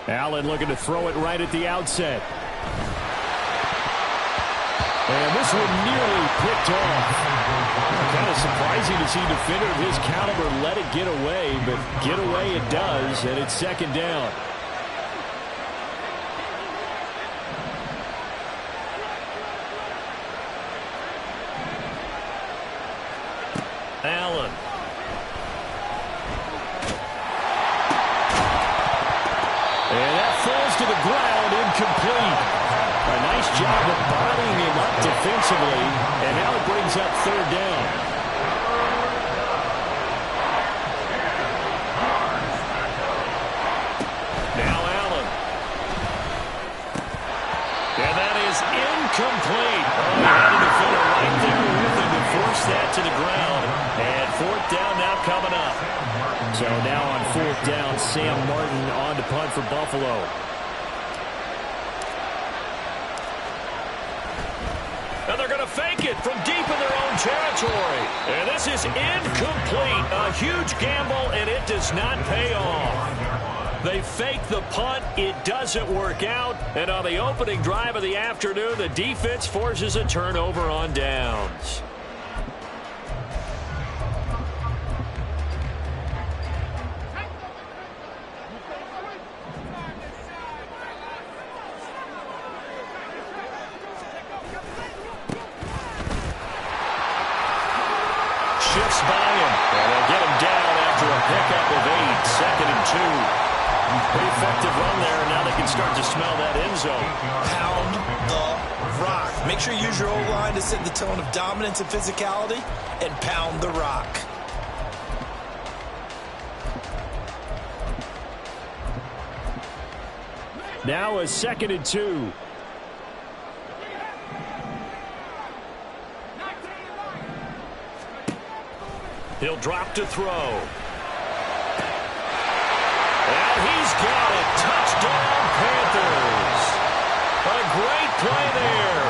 Allen looking to throw it right at the outset. And this one nearly picked off. Kind of surprising to see a defender of his caliber let it get away, but get away it does, and it's second down. Allen. And that falls to the ground, incomplete. A nice job of bodying him up defensively, and now it brings up third down. Now Allen. And that is incomplete. Oh, had a defender right there with him to force that to the ground. And fourth down now coming up. So now on fourth down, Sam Martin on to punt for Buffalo. And they're going to fake it from deep in their own territory. And this is incomplete. A huge gamble, and it does not pay off. They fake the punt. It doesn't work out. And on the opening drive of the afternoon, the defense forces a turnover on downs. Shifts by him, and they'll get him down after a pickup of 8, second and 2. Pretty effective run there, and now they can start to smell that end zone. Pound the rock. Make sure you use your O-line to set the tone of dominance and physicality, and pound the rock. Now a second and 2. He'll drop to throw. And he's got it. Touchdown, Panthers. A great play there.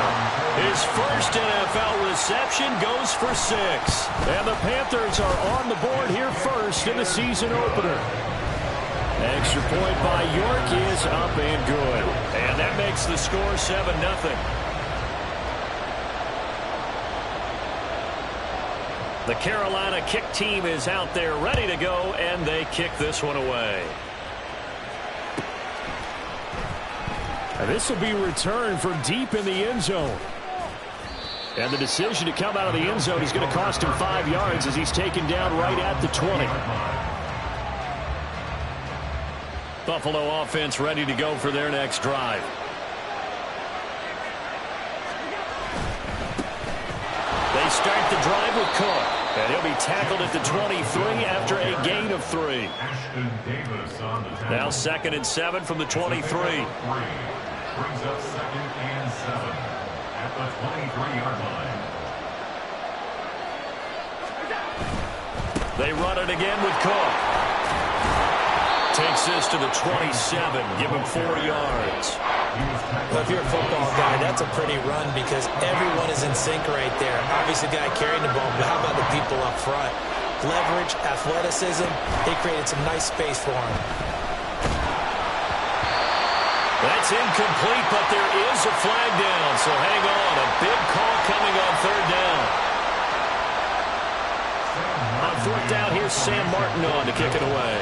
His first NFL reception goes for 6. And the Panthers are on the board here first in the season opener. Extra point by York is up and good. And that makes the score 7-0. The Carolina kick team is out there ready to go, and they kick this one away. And this will be returned from deep in the end zone. And the decision to come out of the end zone is going to cost him 5 yards as he's taken down right at the 20. Buffalo offense ready to go for their next drive. They start the drive with Cook. And he'll be tackled at the 23 after a gain of 3. Now second and 7 from the 23. Brings up second and 7 at the 23-yard line. They run it again with Cook. Takes this to the 27. Give him 4 yards. Well, if you're a football guy, that's a pretty run because everyone is in sync right there. Obviously, the guy carrying the ball, but how about the people up front? Leverage, athleticism, they created some nice space for him. That's incomplete, but there is a flag down, so hang on. A big call coming on third down. On fourth down, here's Sam Martin on to kick it away.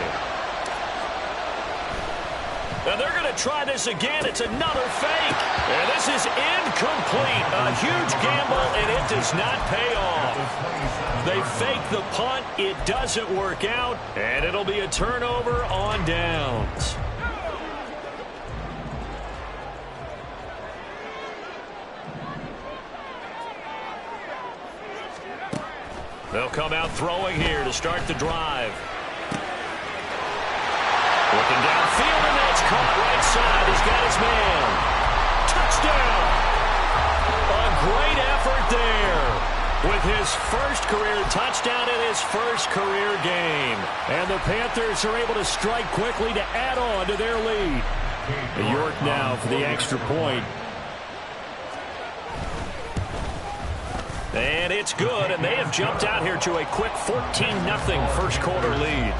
And they're going to try this again. It's another fake. And this is incomplete. A huge gamble, and it does not pay off. They fake the punt. It doesn't work out, and it'll be a turnover on downs. They'll come out throwing here to start the drive. Looking downfield, and that's caught right side. He's got his man. Touchdown! A great effort there with his first career touchdown in his first career game. And the Panthers are able to strike quickly to add on to their lead. York now for the extra point. And it's good, and they have jumped out here to a quick 14-0 first quarter lead.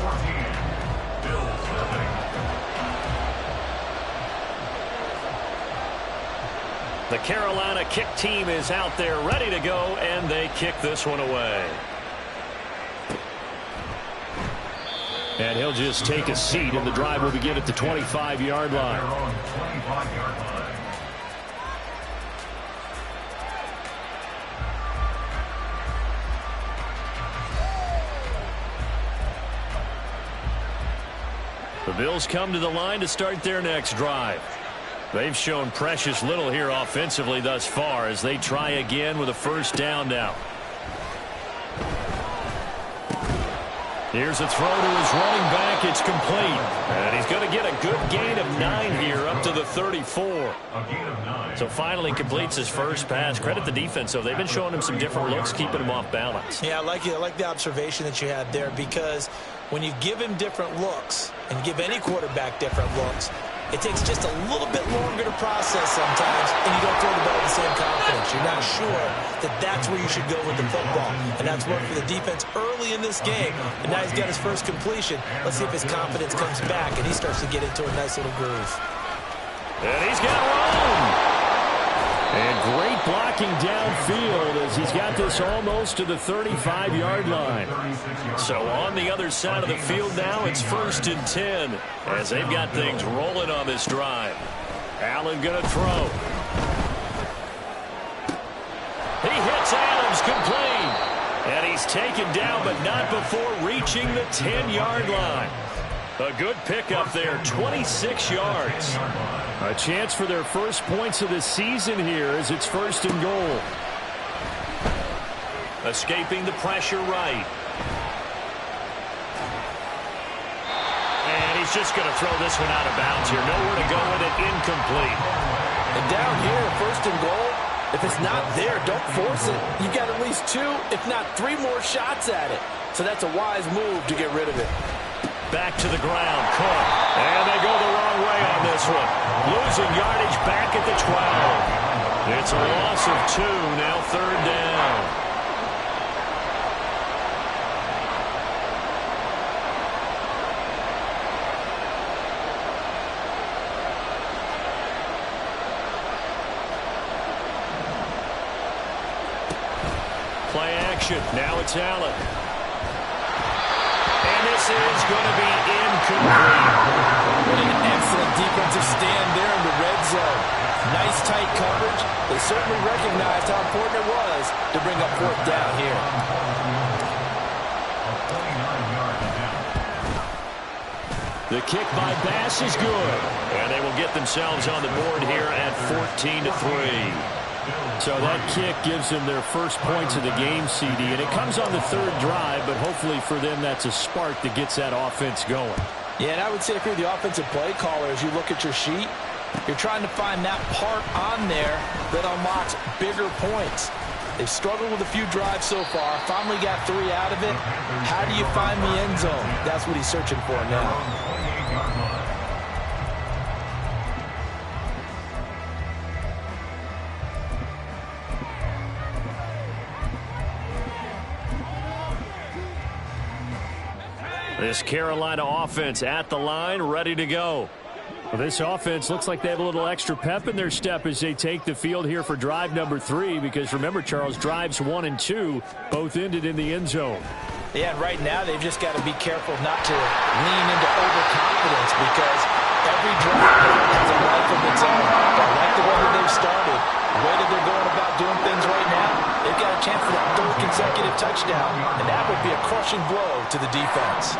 The Carolina kick team is out there ready to go, and they kick this one away. And he'll just take a seat, and the drive will begin at the 25-yard line. The Bills come to the line to start their next drive. They've shown precious little here offensively thus far as they try again with a first down now. Here's a throw to his running back. It's complete. And he's going to get a good gain of 9 here up to the 34. So finally completes his first pass. Credit the defense, though. They've been showing him some different looks, keeping him off balance. Yeah, I like the observation that you had there, because when you give him different looks and give any quarterback different looks, it takes just a little bit longer to process sometimes, and you don't throw the ball with the same confidence. You're not sure that that's where you should go with the football, and that's worked for the defense early in this game. And now he's got his first completion. Let's see if his confidence comes back and he starts to get into a nice little groove. And he's got room. And great blocking downfield as he's got this almost to the 35-yard line. So on the other side of the field now, it's 1st and 10 as they've got things rolling on this drive. Allen going to throw. He hits Adams complete. And he's taken down, but not before reaching the 10-yard line. A good pickup there, 26 yards. A chance for their first points of the season here as it's 1st and goal. Escaping the pressure right. And he's just going to throw this one out of bounds here. Nowhere to go with it, incomplete. And down here, 1st and goal, if it's not there, don't force it. You've got at least 2, if not 3 more shots at it. So that's a wise move to get rid of it. Back to the ground, Cook. And they go the wrong way on this one. Losing yardage back at the 12. It's a loss of 2, now 3rd down. Play action, now it's Allen. This is going to be incomplete. What an excellent defensive stand there in the red zone. Nice tight coverage. They certainly recognized how important it was to bring up 4th down here. The kick by Bass is good. And they will get themselves on the board here at 14-3. So that kick gives them their first points of the game, CD, and it comes on the 3rd drive, but hopefully for them that's a spark that gets that offense going. Yeah, and I would say if you're the offensive play caller, as you look at your sheet, you're trying to find that part on there that unlocks bigger points. They've struggled with a few drives so far, finally got 3 out of it. How do you find the end zone? That's what he's searching for now. This Carolina offense at the line, ready to go. Well, this offense looks like they have a little extra pep in their step as they take the field here for drive number 3, because remember, Charles, drives 1 and 2 both ended in the end zone. Yeah, and right now they've just got to be careful not to lean into overconfidence, because every drive has a life of its own. I like the way that they've started. The way that they're going about doing things right now, they've got a chance for that 3rd consecutive touchdown, and that would be a crushing blow to the defense.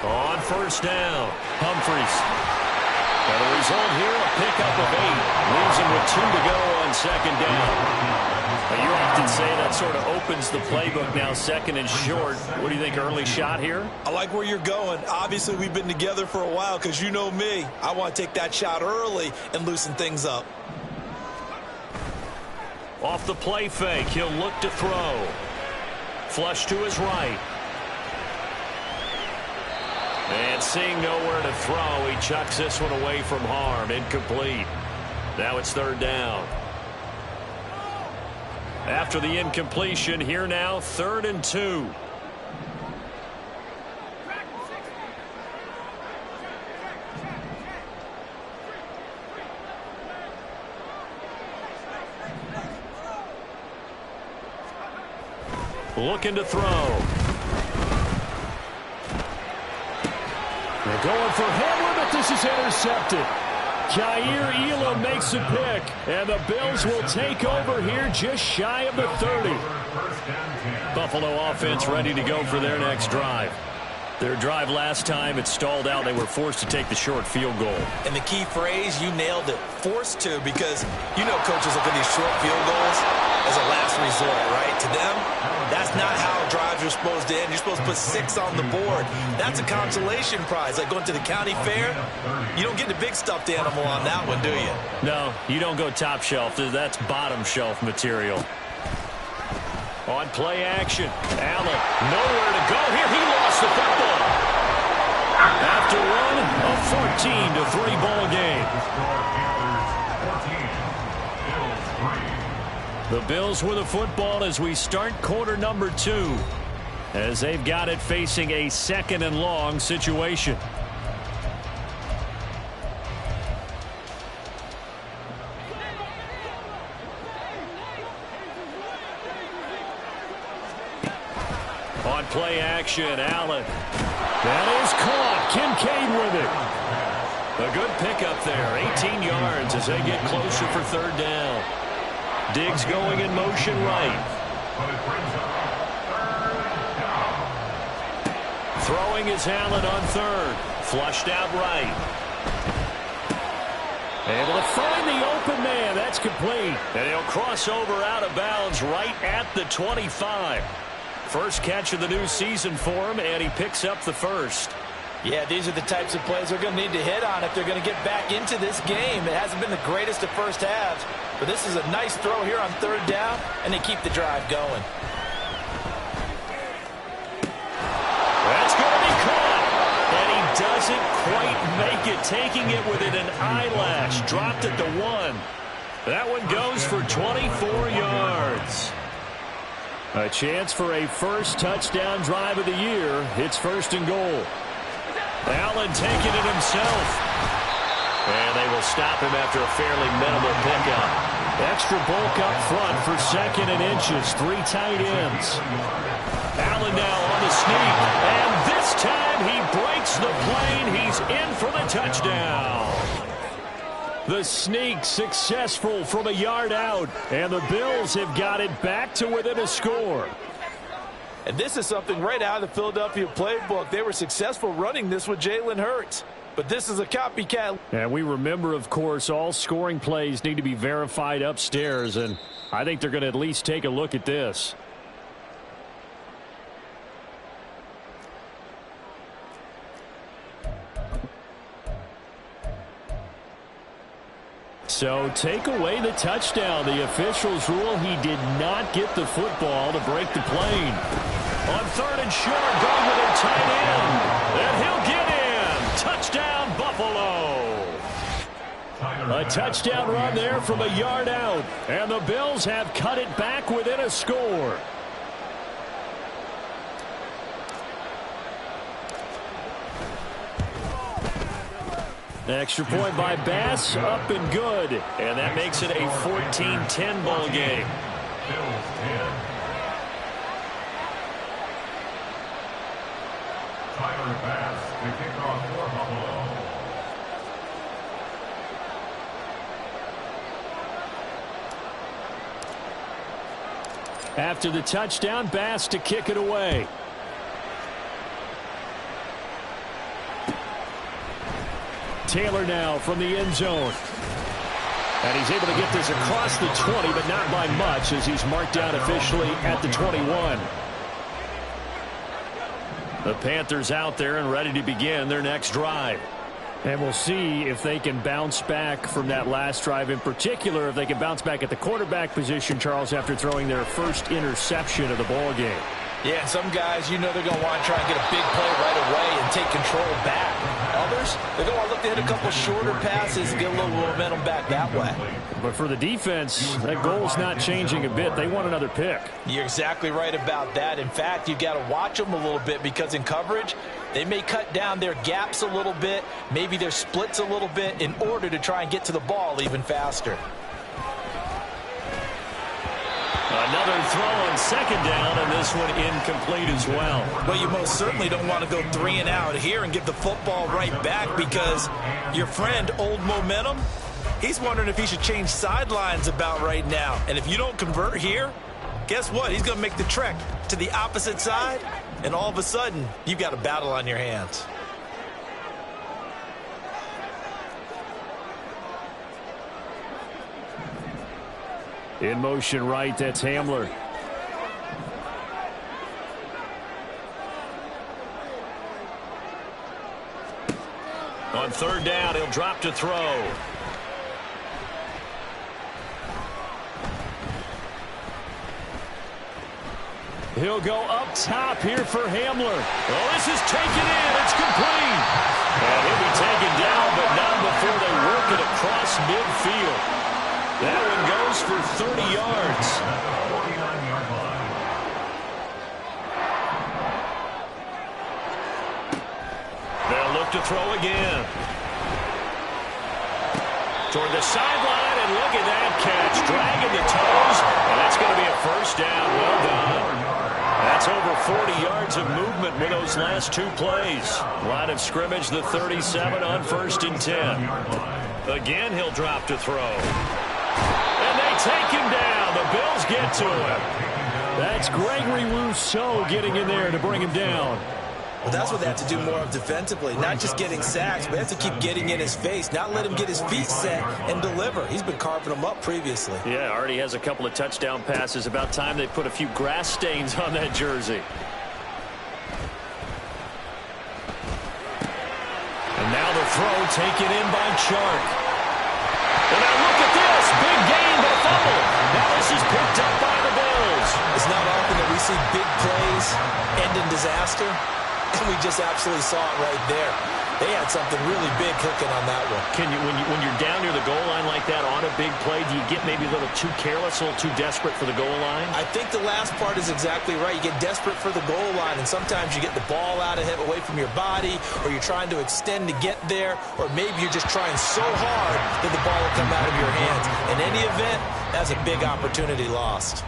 On 1st down, Humphries. And the result here, a pickup of 8. Leaves him with 2 to go on 2nd down. Now, you often say that sort of opens the playbook now, 2nd and short. What do you think, early shot here? I like where you're going. Obviously, we've been together for a while, because you know me. I want to take that shot early and loosen things up. Off the play fake, he'll look to throw. Flush to his right. And seeing nowhere to throw, he chucks this one away from harm. Incomplete. Now it's 3rd down. After the incompletion, here now, 3rd and 2. looking to throw. They're going for Hamlin, but this is intercepted. Jair Elam makes a pick, and the Bills will take over here just shy of the 30. Buffalo offense ready to go for their next drive. Their drive last time, it stalled out. They were forced to take the short field goal. And the key phrase, you nailed it, forced to, because you know coaches look at these short field goals as a last resort, right? To them, that's not how drives are supposed to end. You're supposed to put 6 on the board. That's a consolation prize. Like going to the county fair, you don't get the big stuffed animal on that one, do you? No, you don't go top shelf. That's bottom shelf material. On play action, Allen, nowhere to go here. He lost the football. After one, a 14-3 ball game. The Bills with the football as we start quarter number 2, as they've got it facing a 2nd and long situation. On play action, Allen. That is caught. Kincaid with it. A good pickup there. 18 yards as they get closer for 3rd down. Diggs going in motion right. Throwing is Allen on 3rd. Flushed out right. Able to find the open man. That's complete. And he'll cross over out of bounds right at the 25. First catch of the new season for him, and he picks up the 1st. Yeah, these are the types of plays they're going to need to hit on if they're going to get back into this game. It hasn't been the greatest of first halves, but this is a nice throw here on 3rd down, and they keep the drive going. That's going to be caught, and he doesn't quite make it, taking it within an eyelash. Dropped at the 1. That one goes for 24 yards. A chance for a first touchdown drive of the year. It's 1st and goal. Allen taking it himself. And they will stop him after a fairly minimal pickup. Extra bulk up front for 2nd and inches. 3 tight ends. Allen now on the sneak. And this time he breaks the plane. He's in for the touchdown. The sneak successful from a yard out, and the Bills have got it back to within a score. And this is something right out of the Philadelphia playbook. They were successful running this with Jalen Hurts, but this is a copycat. And we remember, of course, all scoring plays need to be verified upstairs, and I think they're going to at least take a look at this. So take away the touchdown. The officials rule he did not get the football to break the plane. On 3rd and short, going with a tight end. And he'll get in. Touchdown, Buffalo. A touchdown run there from a yard out. And the Bills have cut it back within a score. Extra point by Bass, up and good. And that makes it a 14-10 ball game. After the touchdown, Bass to kick it away. Taylor now from the end zone. And he's able to get this across the 20, but not by much, as he's marked down officially at the 21. The Panthers out there and ready to begin their next drive. And we'll see if they can bounce back from that last drive, in particular if they can bounce back at the quarterback position, Charles, after throwing their first interception of the ball game. Yeah, and some guys, you know they're going to want to try and get a big play right away and take control back. Others, they're going to want to look to hit a couple shorter passes and get a little momentum back that way. But for the defense, that goal's not changing a bit. They want another pick. You're exactly right about that. In fact, you've got to watch them a little bit, because in coverage, they may cut down their gaps a little bit, maybe their splits a little bit, in order to try and get to the ball even faster. Another throw on second down, and this one incomplete as well. Well, you most certainly don't want to go 3 and out here and give the football right back, because your friend, Old Momentum, he's wondering if he should change sidelines about right now. And if you don't convert here, guess what? He's going to make the trek to the opposite side, and all of a sudden, you've got a battle on your hands. In motion right, that's Hamler. On third down, he'll drop to throw. He'll go up top here for Hamler. Oh, this is taken in. It's complete. And he'll be taken down, but not before they work it across midfield. That one goes for 30 yards. 49-yard line. They'll look to throw again. Toward the sideline, and look at that catch. Dragging the toes, and that's going to be a first down. Well done. That's over 40 yards of movement with those last 2 plays. Line of scrimmage, the 37 on 1st and 10. Again, he'll drop to throw. And they take him down. The Bills get to him. That's Gregory Rousseau getting in there to bring him down. Well, that's what they have to do more of defensively. Not just getting sacks, but they have to keep getting in his face. Not let him get his feet set and deliver. He's been carving them up previously. Yeah, already has a couple of touchdown passes. About time they put a few grass stains on that jersey. And now the throw taken in by Chark. And now look at this. Big gain, but a fumble. Now this is picked up by the Bills. It's not often that we see big plays end in disaster. And we just absolutely saw it right there. They had something really big cooking on that one. Can you, when you're down near the goal line like that on a big play, do you get maybe a little too careless, a little too desperate for the goal line? I think the last part is exactly right. You get desperate for the goal line, and sometimes you get the ball out of him, away from your body, or you're trying to extend to get there, or maybe you're just trying so hard that the ball will come out of your hands. In any event, that's a big opportunity lost.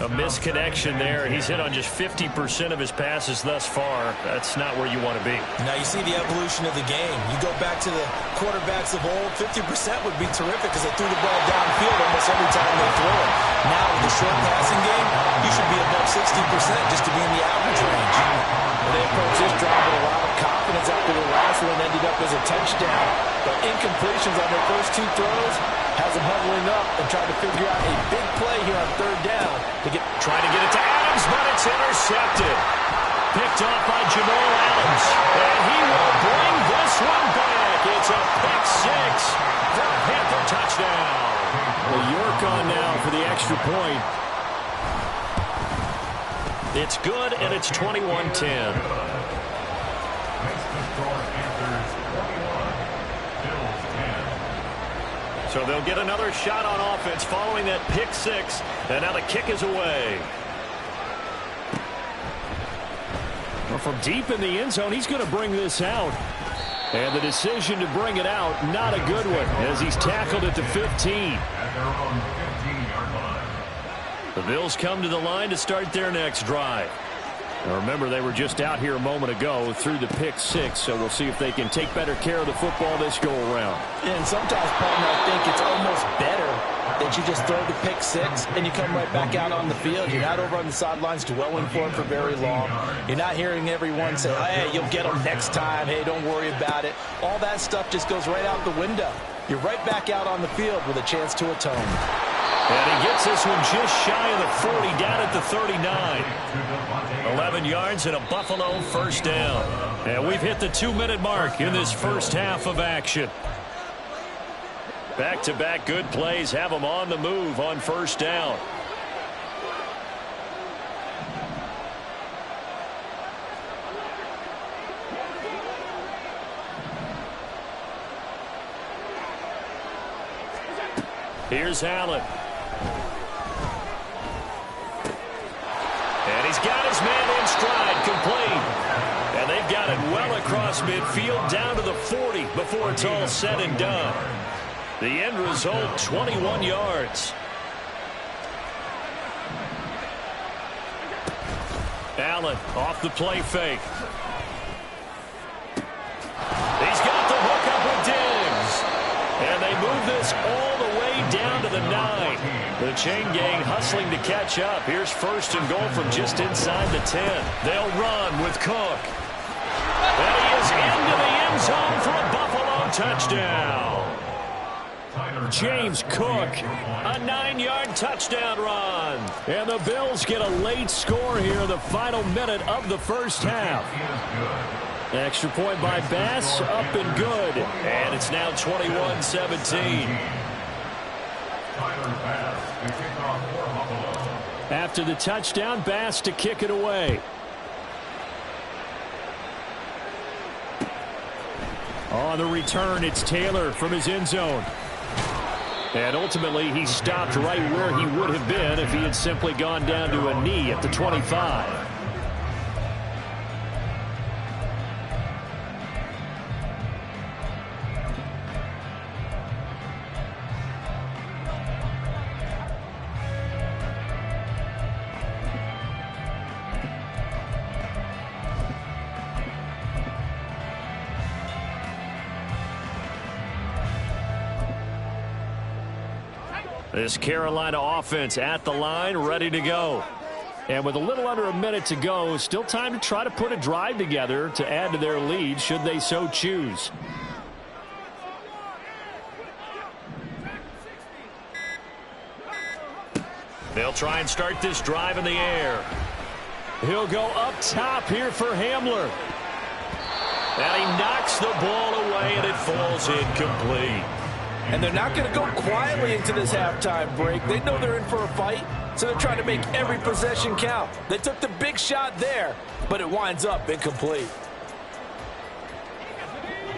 A misconnection there. He's hit on just 50% of his passes thus far. That's not where you want to be. Now you see the evolution of the game. You go back to the quarterbacks of old, 50% would be terrific because they threw the ball downfield almost every time they throw it. Now with the short passing game, you should be above 60% just to be in the average range. Well, they approached this drive with a lot of confidence after the last one ended up as a touchdown. But incompletions on their first 2 throws has them huddling up and trying to figure out a big play here on third down. Trying to get it to Adams, but it's intercepted. Picked off by Jamal Adams. And he will bring this one back. It's a pick 6 for a Panther touchdown. Well, York on now for the extra point. It's good, and it's 21-10. So they'll get another shot on offense following that pick 6. And now the kick is away. Well, from deep in the end zone, he's going to bring this out. And the decision to bring it out, not a good one, as he's tackled at the 15. The Bills come to the line to start their next drive. Now remember, they were just out here a moment ago through the pick 6, so we'll see if they can take better care of the football this go-around. And sometimes, partner, I think it's almost better that you just throw the pick 6 and you come right back out on the field. You're not over on the sidelines dwelling for it for very long. You're not hearing everyone say, hey, you'll get them next time. Hey, don't worry about it. All that stuff just goes right out the window. You're right back out on the field with a chance to atone. And he gets this one just shy of the 40, down at the 39. 11 yards and a Buffalo first down. And we've hit the 2-minute mark in this first half of action. Back-to-back good plays have them on the move on first down. Here's Allen. And he's got his man in stride, complete. And they've got it well across midfield, down to the 40 before it's all said and done. The end result, 21 yards. Allen off the play fake. He's got the hook up with Diggs. And they move this all the way down to the 9. The chain gang hustling to catch up. Here's first and goal from just inside the 10. They'll run with Cook. And he is into the end zone for a Buffalo touchdown. James Cook, a 9-yard touchdown run. And the Bills get a late score here in the final minute of the first half. Extra point by Bass, up and good. And it's now 21-17. After the touchdown, Bass to kick it away. On the return, it's Taylor from his end zone. And ultimately, he stopped right where he would have been if he had simply gone down to a knee at the 25. This Carolina offense at the line, ready to go. And with a little under a minute to go, still time to try to put a drive together to add to their lead should they so choose. They'll try and start this drive in the air. He'll go up top here for Hamler. And he knocks the ball away, and it falls incomplete. And they're not going to go quietly into this halftime break. They know they're in for a fight, so they're trying to make every possession count. They took the big shot there, but it winds up incomplete.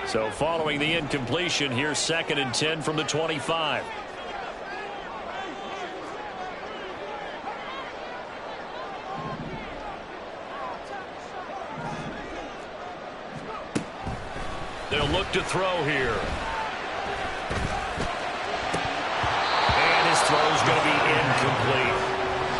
So following the incompletion, here's 2nd and 10 from the 25. They'll look to throw here. Throw's going to be incomplete.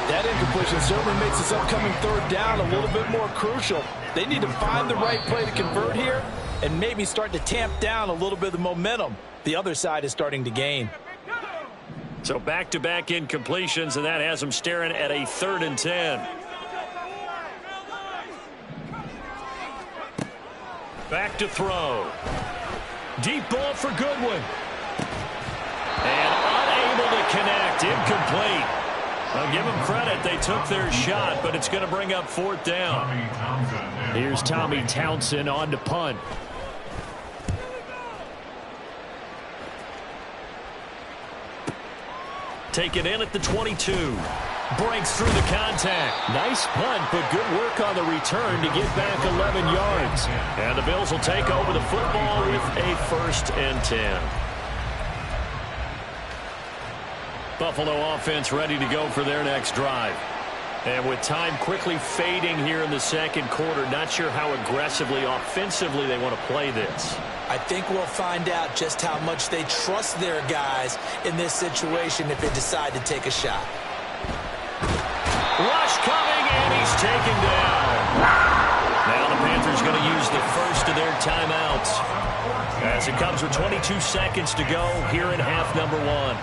That incompletion certainly makes this upcoming 3rd down a little bit more crucial. They need to find the right play to convert here and maybe start to tamp down a little bit of the momentum the other side is starting to gain. So back-to-back incompletions, and that has them staring at a 3rd and 10. Back to throw. Deep ball for Goodwin. And unable to connect, incomplete. I'll give them credit, they took their shot, but it's going to bring up 4th down. Here's Tommy Townsend on to punt. Taken in at the 22. Breaks through the contact. Nice punt, but good work on the return to get back 11 yards. And the Bills will take over the football with a 1st and 10. Buffalo offense ready to go for their next drive. And with time quickly fading here in the 2nd quarter, not sure how aggressively, offensively they want to play this. I think we'll find out just how much they trust their guys in this situation if they decide to take a shot. Rush coming, and he's taken down. Now the Panthers going to use the first of their timeouts as it comes with 22 seconds to go here in half number 1.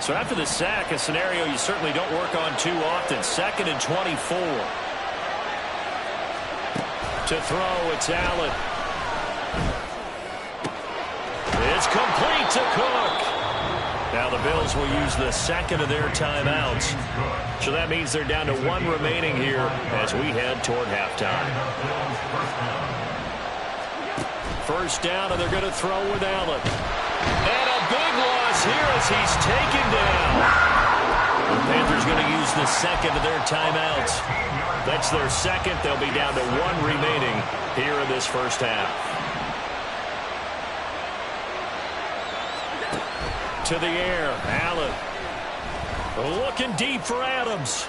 So after the sack, a scenario you certainly don't work on too often. 2nd and 24. To throw, it's Allen. It's complete to Cook. Now the Bills will use the 2nd of their timeouts. So that means they're down to 1 remaining here as we head toward halftime. 1st down, and they're going to throw with Allen. And a big loss here as he's taken down. The Panthers going to use the 2nd of their timeouts. That's their 2nd. They'll be down to 1 remaining here in this first half. To the air, Allen. Looking deep for Adams.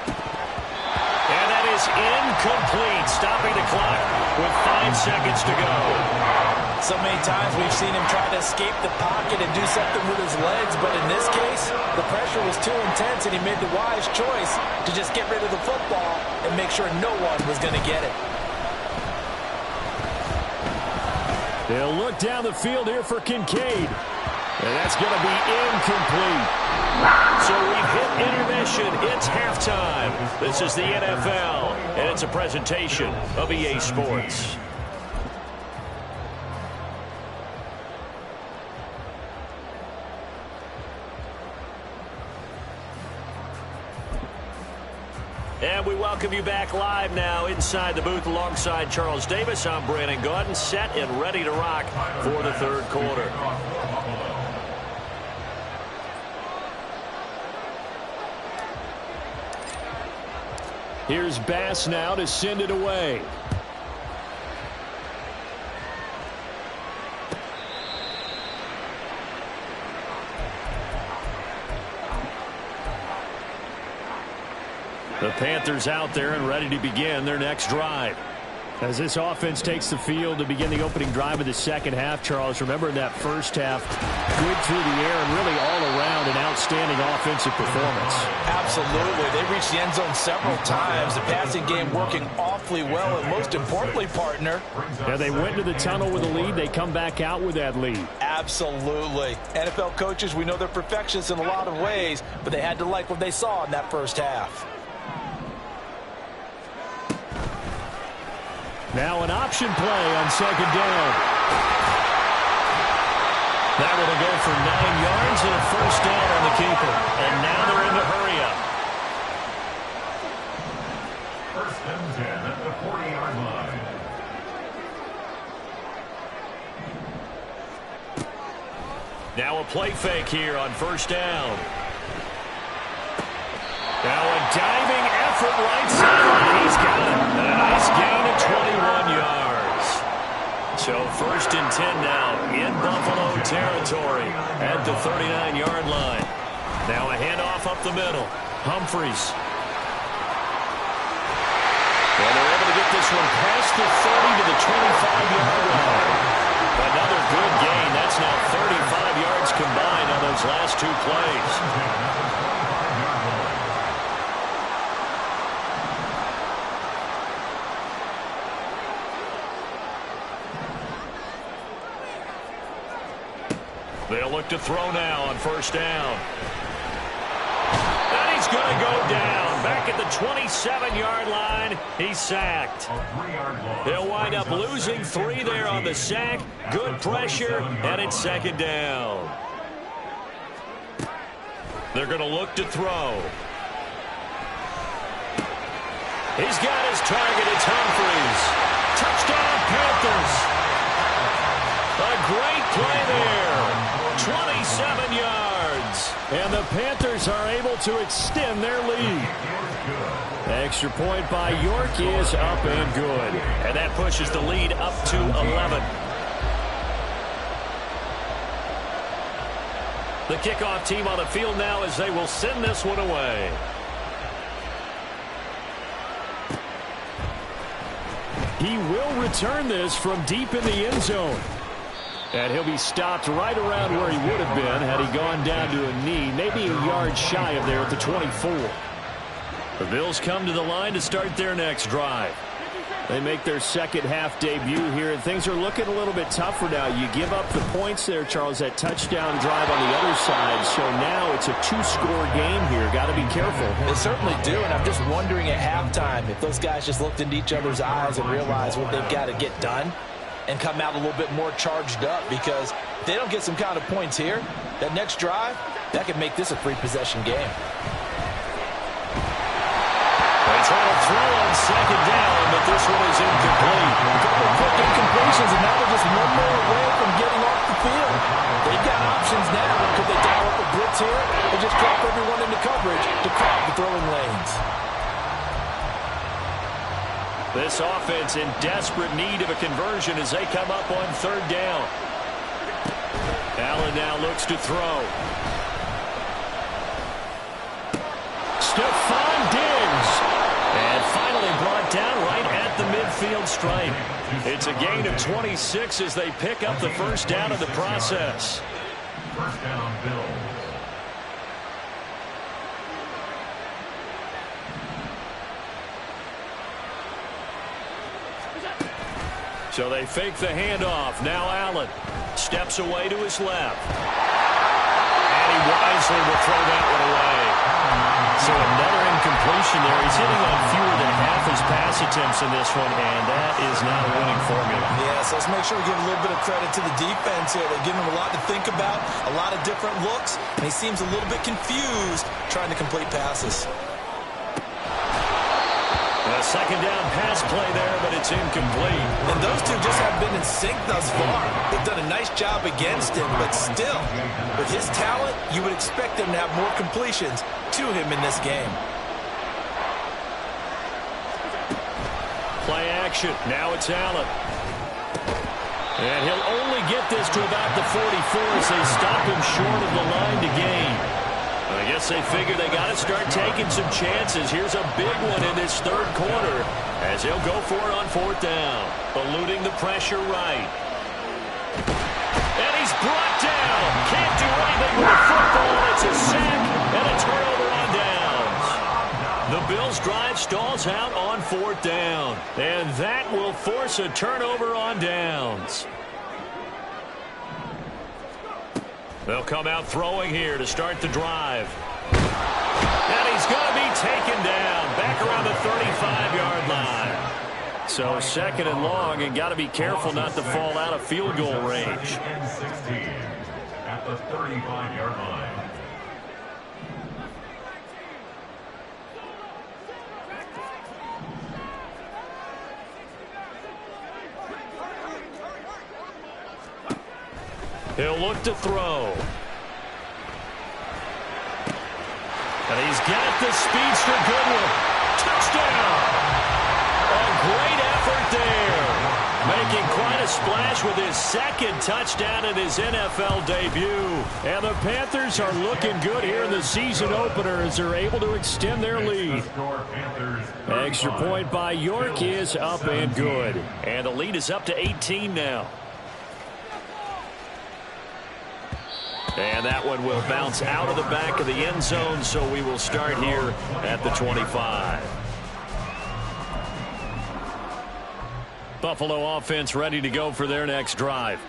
And that is incomplete, stopping the clock with 5 seconds to go. So many times we've seen him try to escape the pocket and do something with his legs, but in this case, the pressure was too intense, and he made the wise choice to just get rid of the football and make sure no one was going to get it. They'll look down the field here for Kincaid. And that's going to be incomplete. So we've hit intermission. It's halftime. This is the NFL, and it's a presentation of EA Sports. And we welcome you back live now inside the booth alongside Charles Davis. I'm Brandon Gaudin, set and ready to rock for the third quarter. Here's Bass now to send it away. The Panthers out there and ready to begin their next drive. As this offense takes the field to begin the opening drive of the second half, Charles, remember in that first half, good through the air and really all around an outstanding offensive performance. Absolutely. They reached the end zone several times. The passing game working awfully well, and most importantly, partner. Yeah, they went to the tunnel with a lead. They come back out with that lead. Absolutely. NFL coaches, we know they're perfectionists in a lot of ways, but they had to like what they saw in that first half. Now an option play on second down. That one will go for 9 yards and a first down on the keeper. And now they're in the hurry up. First and 10 at the 40-yard line. Now a play fake here on first down. Now a diving effort right side. He's got it. A nice gain of 21 yards. So first and 10 now in Buffalo territory at the 39-yard line. Now a handoff up the middle. Humphreys. And they're able to get this one past the 30 to the 25-yard line. Another good gain. That's now 35 yards combined on those last two plays. They'll look to throw now on first down. And he's going to go down. Back at the 27-yard line, he's sacked. They'll wind up losing 3 there on the sack. Good pressure, and it's second down. They're going to look to throw. He's got his target. It's Humphreys. Touchdown, Panthers. A great play there. 27 yards. And the Panthers are able to extend their lead. Extra point by York is up and good. And that pushes the lead up to 11. The kickoff team on the field now as they will send this one away. He will return this from deep in the end zone. And he'll be stopped right around where he would have been had he gone down to a knee, maybe a yard shy of there at the 24. The Bills come to the line to start their next drive. They make their second half debut here, and things are looking a little bit tougher now. You give up the points there, Charles, that touchdown drive on the other side. So now it's a 2-score game here. Got to be careful. They certainly do, and I'm just wondering at halftime if those guys just looked into each other's eyes and realized what they've got to get done and come out a little bit more charged up, because if they don't get some kind of points here, that next drive, that could make this a 3-possession game. They try to throw on second down, but this one is incomplete. A couple of quick incompletions, and now they're just one more away from getting off the field. They've got options now. Could they dial up a blitz here or just drop everyone into coverage to crowd the throwing lanes? This offense in desperate need of a conversion as they come up on third down. Allen now looks to throw. Stephon Diggs. And finally brought down right at the midfield stripe. It's a gain of 26 as they pick up the first down in the process. First down, Bills. So they fake the handoff. Now Allen steps away to his left. And he wisely will throw that one away. So another incompletion there. He's hitting on fewer than half his pass attempts in this one, and that is not a winning formula. Yeah, so let's make sure we give a little bit of credit to the defense here. They're giving him a lot to think about, a lot of different looks, and he seems a little bit confused trying to complete passes. A second down pass play there, but it's incomplete. And those two just have been in sync thus far. They've done a nice job against him, but still, with his talent, you would expect him to have more completions to him in this game. Play action. Now it's Allen. And he'll only get this to about the 44 as they stop him short of the line to gain. I guess they figure they got to start taking some chances. Here's a big one in this third quarter as he'll go for it on fourth down. Eluding the pressure right. And he's brought down. Can't do anything with the football. It's a sack and a turnover on downs. The Bills' drive stalls out on fourth down. And that will force a turnover on downs. They'll come out throwing here to start the drive. And he's going to be taken down back around the 35-yard line. So second and long, and got to be careful not to fall out of field goal range. 16 at the 35-yard line. He'll look to throw. And he's got the speedster Goodwin. Touchdown! A great effort there. Making quite a splash with his second touchdown in his NFL debut. And the Panthers are looking good here in the season opener as they're able to extend their lead. Extra point by York is up and good. And the lead is up to 18 now. And that one will bounce out of the back of the end zone, so we will start here at the 25. Buffalo offense ready to go for their next drive.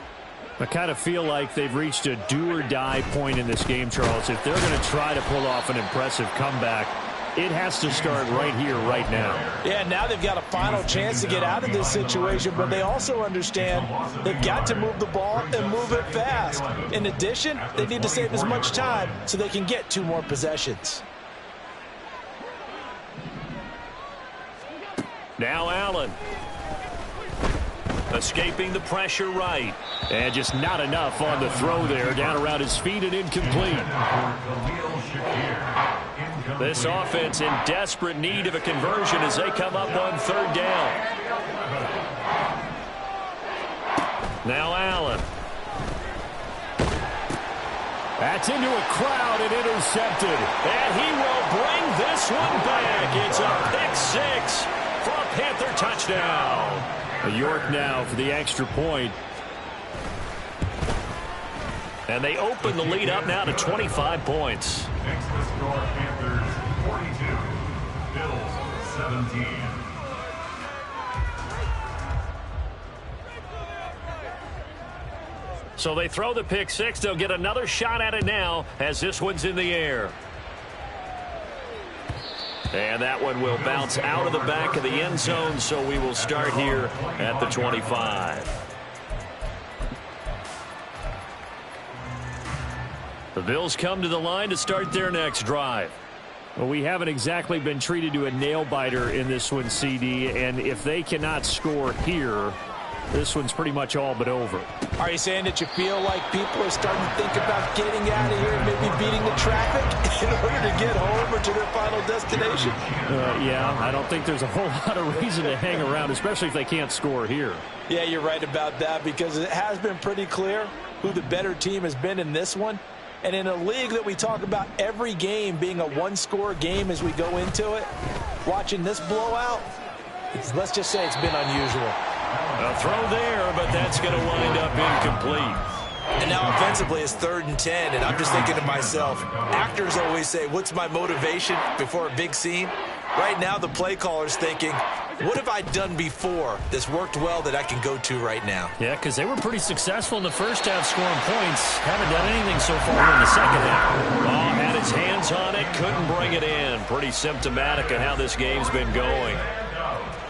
I kind of feel like they've reached a do-or-die point in this game, Charles. If they're going to try to pull off an impressive comeback, it has to start right here, right now. Yeah, now they've got a final chance to get out of this situation, but they also understand they've got to move the ball and move it fast. In addition, they need to save as much time so they can get 2 more possessions. Now Allen. Escaping the pressure right. And just not enough on the throw there. Down around his feet and incomplete. This offense in desperate need of a conversion as they come up on third down. Now Allen. That's into a crowd and intercepted. And he will bring this one back. It's a pick 6 for a Panther touchdown. York now for the extra point. And they open the lead up now to 25 points. Next to score, Panthers 42, Bills 17. So they throw the pick 6. They'll get another shot at it now as this one's in the air. And that one will bounce out of the back of the end zone, so we will start here at the 25. The Bills come to the line to start their next drive. Well, we haven't exactly been treated to a nail-biter in this one, CD, and if they cannot score here, this one's pretty much all but over. Are you saying that you feel like people are starting to think about getting out of here and maybe beating the traffic in order to get home or to their final destination? Yeah, I don't think there's a whole lot of reason to hang around, especially if they can't score here. Yeah, you're right about that because it has been pretty clear who the better team has been in this one. And in a league that we talk about every game being a one-score game as we go into it, watching this blowout, let's just say it's been unusual. A throw there, but that's going to wind up incomplete. And now offensively it's 3rd and 10, and I'm just thinking to myself, actors always say, what's my motivation before a big scene? Right now the play caller's thinking, what have I done before that's worked well that I can go to right now? Yeah, because they were pretty successful in the first half scoring points. Haven't done anything so far in the second half. Oh, had his hands on it, couldn't bring it in. Pretty symptomatic of how this game's been going.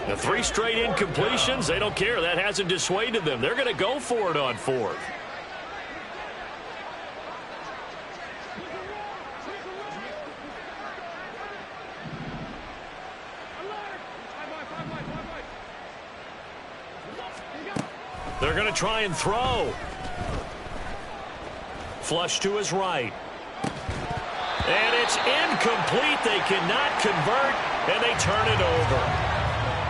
The 3 straight incompletions, they don't care. That hasn't dissuaded them. They're going to go for it on 4th. They're going to try and throw. Flush to his right. And it's incomplete. They cannot convert, and they turn it over.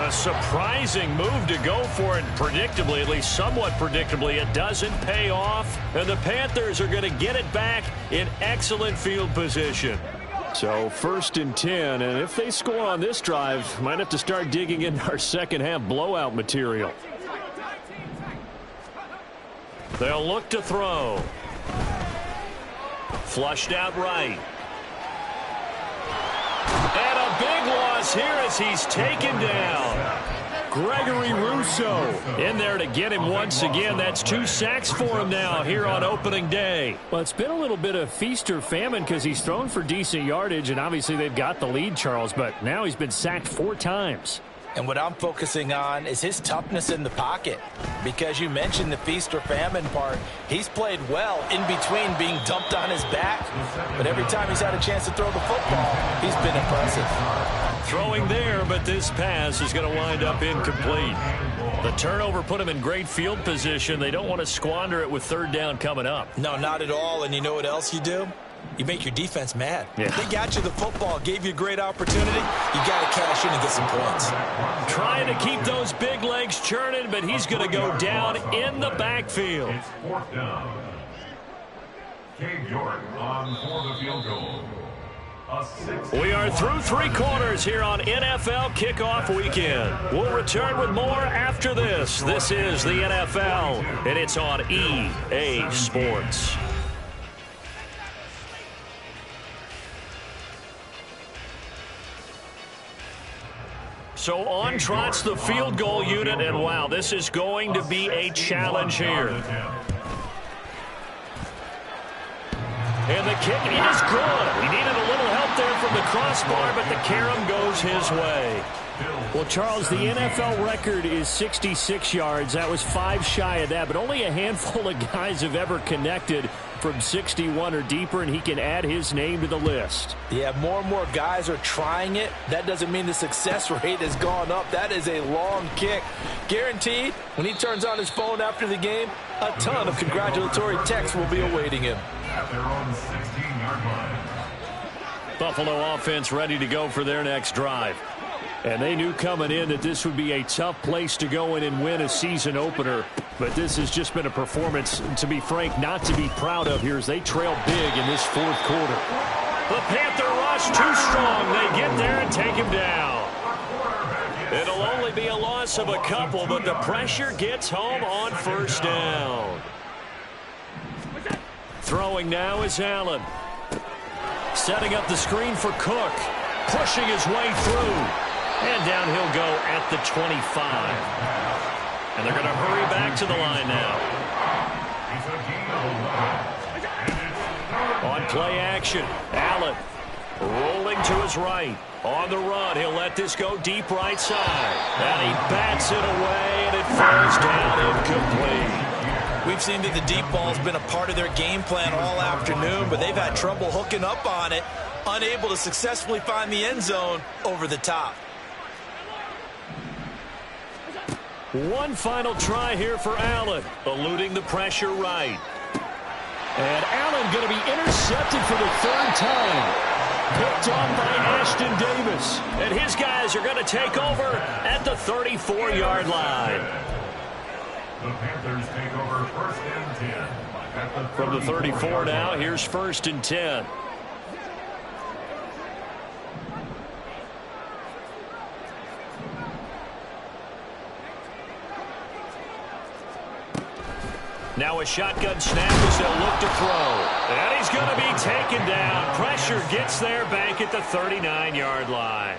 A surprising move to go for it. Predictably, at least somewhat predictably, it doesn't pay off. And the Panthers are going to get it back in excellent field position. So 1st and 10, and if they score on this drive, might have to start digging into our second half blowout material. They'll look to throw. Flushed out right. And a big loss here as he's taken down. Gregory Rousseau in there to get him once again. That's 2 sacks for him now here on opening day. Well, it's been a little bit of feast or famine because he's thrown for decent yardage, and obviously they've got the lead, Charles, but now he's been sacked 4 times. And what I'm focusing on is his toughness in the pocket. Because you mentioned the feast or famine part. He's played well in between being dumped on his back. But every time he's had a chance to throw the football, he's been impressive. Throwing there, but this pass is going to wind up incomplete. The turnover put him in great field position. They don't want to squander it with 3rd down coming up. No, not at all. And you know what else you do? You make your defense mad. Yeah. They got you the football, gave you a great opportunity. You got to cash in and get some points. Trying to keep those big legs churning, but he's going to go down in the backfield. It's 4th down. Cade York on for the field goal. We are through 3 quarters here on NFL Kickoff Weekend. We'll return with more after this. This is the NFL, and it's on EA Sports. So on trots the field goal unit, and wow, this is going to be a challenge here. And the kick is good. He needed a little help there from the crossbar, but the carom goes his way. Well, Charles, the NFL record is 66 yards. That was 5 shy of that, but only a handful of guys have ever connected from 61 or deeper, and he can add his name to the list. Yeah, more and more guys are trying it. That doesn't mean the success rate has gone up. That is a long kick. Guaranteed, when he turns on his phone after the game, a ton of congratulatory texts will be awaiting him. At their own 16-yard line. Buffalo offense ready to go for their next drive. And they knew coming in that this would be a tough place to go in and win a season opener. But this has just been a performance, to be frank, not to be proud of here as they trail big in this 4th quarter. The Panther rush too strong. They get there and take him down. It'll only be a loss of a couple, but the pressure gets home on 1st down. Throwing now is Allen. Setting up the screen for Cook. Pushing his way through. And down he'll go at the 25. And they're going to hurry back to the line now. On play action, Allen rolling to his right. On the run, he'll let this go deep right side. And he bats it away, and it falls down incomplete. We've seen that the deep ball's been a part of their game plan all afternoon, but they've had trouble hooking up on it, unable to successfully find the end zone over the top. One final try here for Allen, eluding the pressure right. And Allen going to be intercepted for the 3rd time. Picked on by Ashton Davis. And his guys are going to take over at the 34-yard line. The Panthers take over 1st and 10. From the 34 now, here's 1st and 10. Now a shotgun snap as they'll look to throw. And he's going to be taken down. Pressure gets there back at the 39-yard line.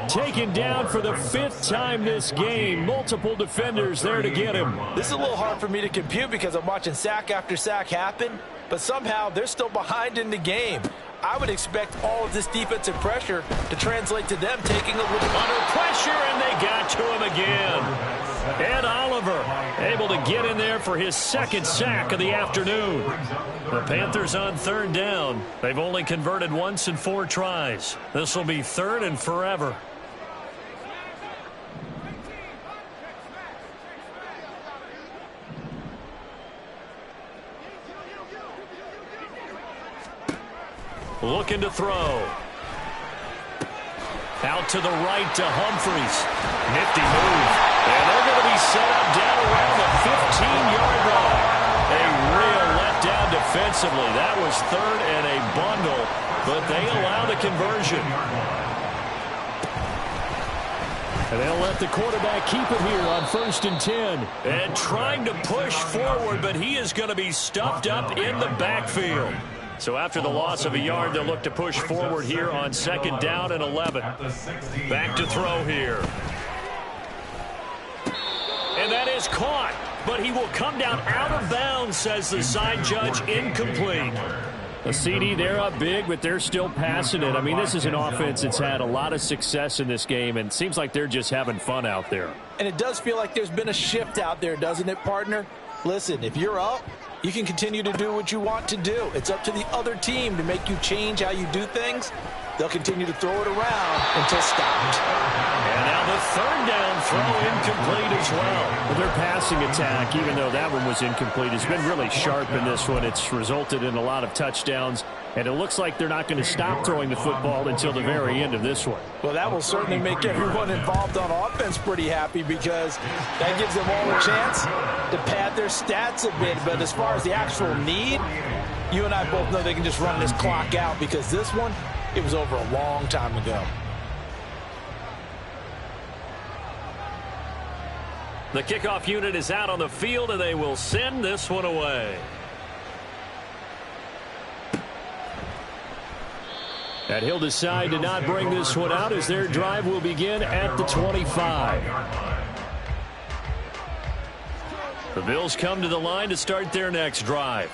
Taken down for the 5th time this game. Multiple defenders there to get him. This is a little hard for me to compute because I'm watching sack after sack happen, but somehow they're still behind in the game. I would expect all of this defensive pressure to translate to them taking a little under pressure, and they got to him again. Ed Oliver able to get in there for his 2nd sack of the afternoon. The Panthers on 3rd down. They've only converted once in 4 tries. This will be 3rd and forever. Looking to throw. Out to the right to Humphries. Nifty move. And they're going to be set up down around the 15-yard line. A real letdown defensively. That was 3rd and a bundle, but they allow the conversion. And they'll let the quarterback keep it here on 1st and 10. And trying to push forward, but he is going to be stuffed up in the backfield. So after the loss of a yard, they'll look to push forward here on 2nd down and 11. Back to throw here. And that is caught, but he will come down out of bounds, says the side judge. Incomplete. A CD, they're up big, but they're still passing it. I mean, this is an offense that's had a lot of success in this game, and it seems like they're just having fun out there. And it does feel like there's been a shift out there, doesn't it, partner? Listen, if you're up, you can continue to do what you want to do. It's up to the other team to make you change how you do things. They'll continue to throw it around until stopped. And now the 3rd down throw incomplete as well. Their passing attack, even though that one was incomplete, has been really sharp in this one. It's resulted in a lot of touchdowns, and it looks like they're not going to stop throwing the football until the very end of this one. Well, that will certainly make everyone involved on offense pretty happy because that gives them all a chance to pad their stats a bit. But as far as the actual need, you and I both know they can just run this clock out because this one, it was over a long time ago. The kickoff unit is out on the field, and they will send this one away. And he'll decide to not bring this one out as their drive will begin at the 25. The Bills come to the line to start their next drive.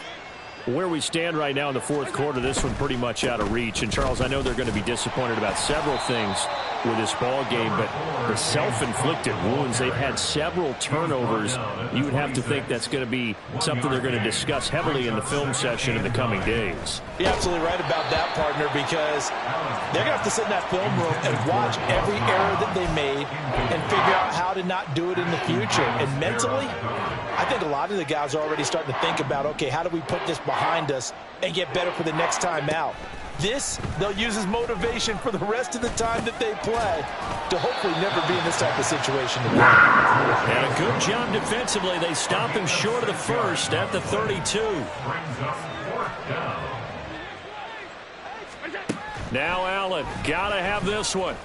Where we stand right now in the 4th quarter, this one pretty much out of reach. And, Charles, I know they're going to be disappointed about several things with this ball game, but the self-inflicted wounds, they've had several turnovers. You would have to think that's going to be something they're going to discuss heavily in the film session in the coming days. You're absolutely right about that, partner, because they're going to have to sit in that film room and watch every error that they made and figure out how to not do it in the future. And mentally, I think a lot of the guys are already starting to think about, okay, how do we put this behind us and get better for the next time out? This, they'll use as motivation for the rest of the time that they play to hopefully never be in this type of situation again. And a good job defensively. They stop him short of the 1st at the 32. Now Allen, gotta have this one.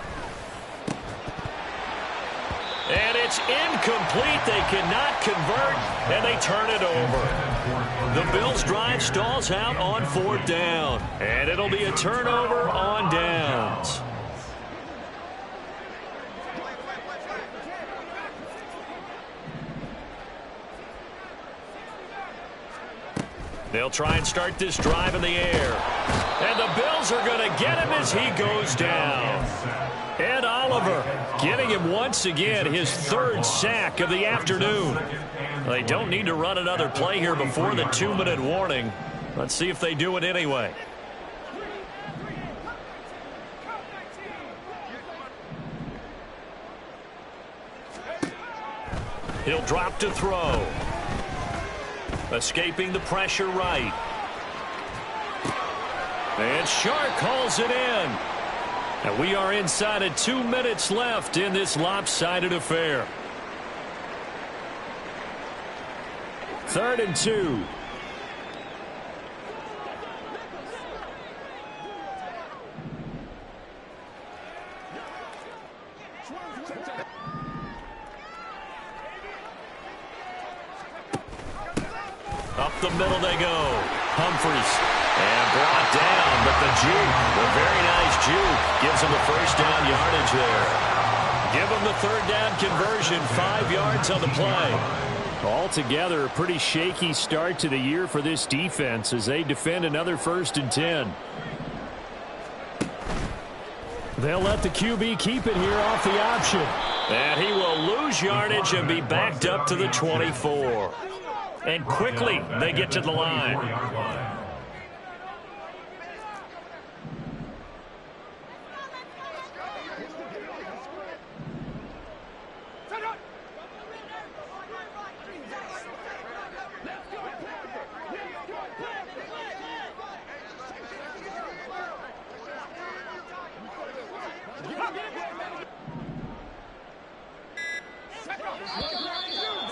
And it's incomplete. They cannot convert, and they turn it over. The Bills' drive stalls out on 4th down, and it'll be a turnover on downs. They'll try and start this drive in the air. And the Bills are going to get him as he goes down. Ed Oliver getting him once again, his 3rd sack of the afternoon. They don't need to run another play here before the 2-minute warning. Let's see if they do it anyway. He'll drop to throw. Escaping the pressure right. And Shark calls it in. And we are inside of 2 minutes left in this lopsided affair. 3rd and 2. the middle they go. Humphries. And brought down, but the juke, the very nice juke, gives him the first down yardage there. Give him the third down conversion, 5 yards on the play. Altogether, a pretty shaky start to the year for this defense as they defend another 1st and 10. They'll let the QB keep it here off the option. And he will lose yardage and be backed up to the 24. And quickly, they get to the line.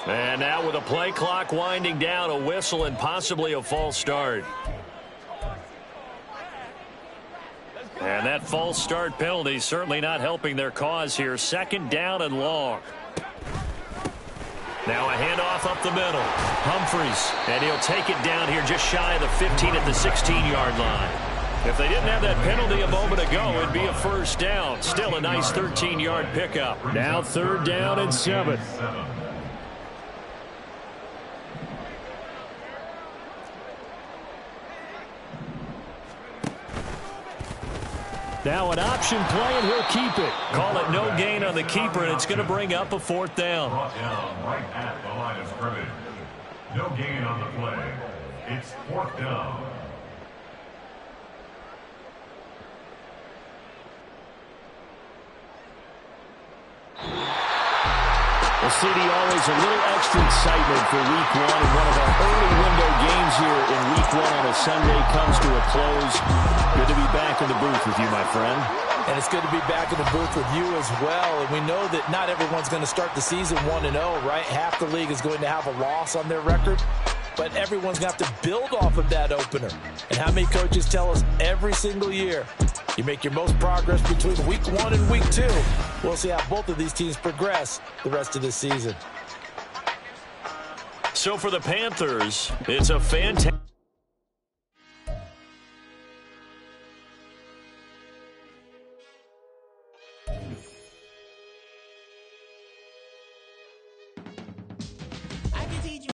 And now with a play clock winding down, a whistle and possibly a false start. And that false start penalty certainly not helping their cause here. 2nd down and long. Now a handoff up the middle. Humphries, and he'll take it down here just shy of the 15 at the 16-yard line. If they didn't have that penalty a moment ago, it'd be a 1st down. Still a nice 13-yard pickup. Now 3rd down and 7. Now an option play, and he'll keep it. Call it no gain on the keeper, and it's going to bring up a 4th down. Brought down right at the line of scrimmage. No gain on the play. It's 4th down. Well, CD, always a little extra excitement for Week 1, and one of our early window games here in Week 1 on a Sunday comes to a close. Good to be back in the booth with you, my friend. And it's good to be back in the booth with you as well. And we know that not everyone's going to start the season 1-0, right? Half the league is going to have a loss on their record. But everyone's going to have to build off of that opener. And how many coaches tell us every single year, you make your most progress between Week 1 and Week 2. We'll see how both of these teams progress the rest of this season. So for the Panthers, it's a fantastic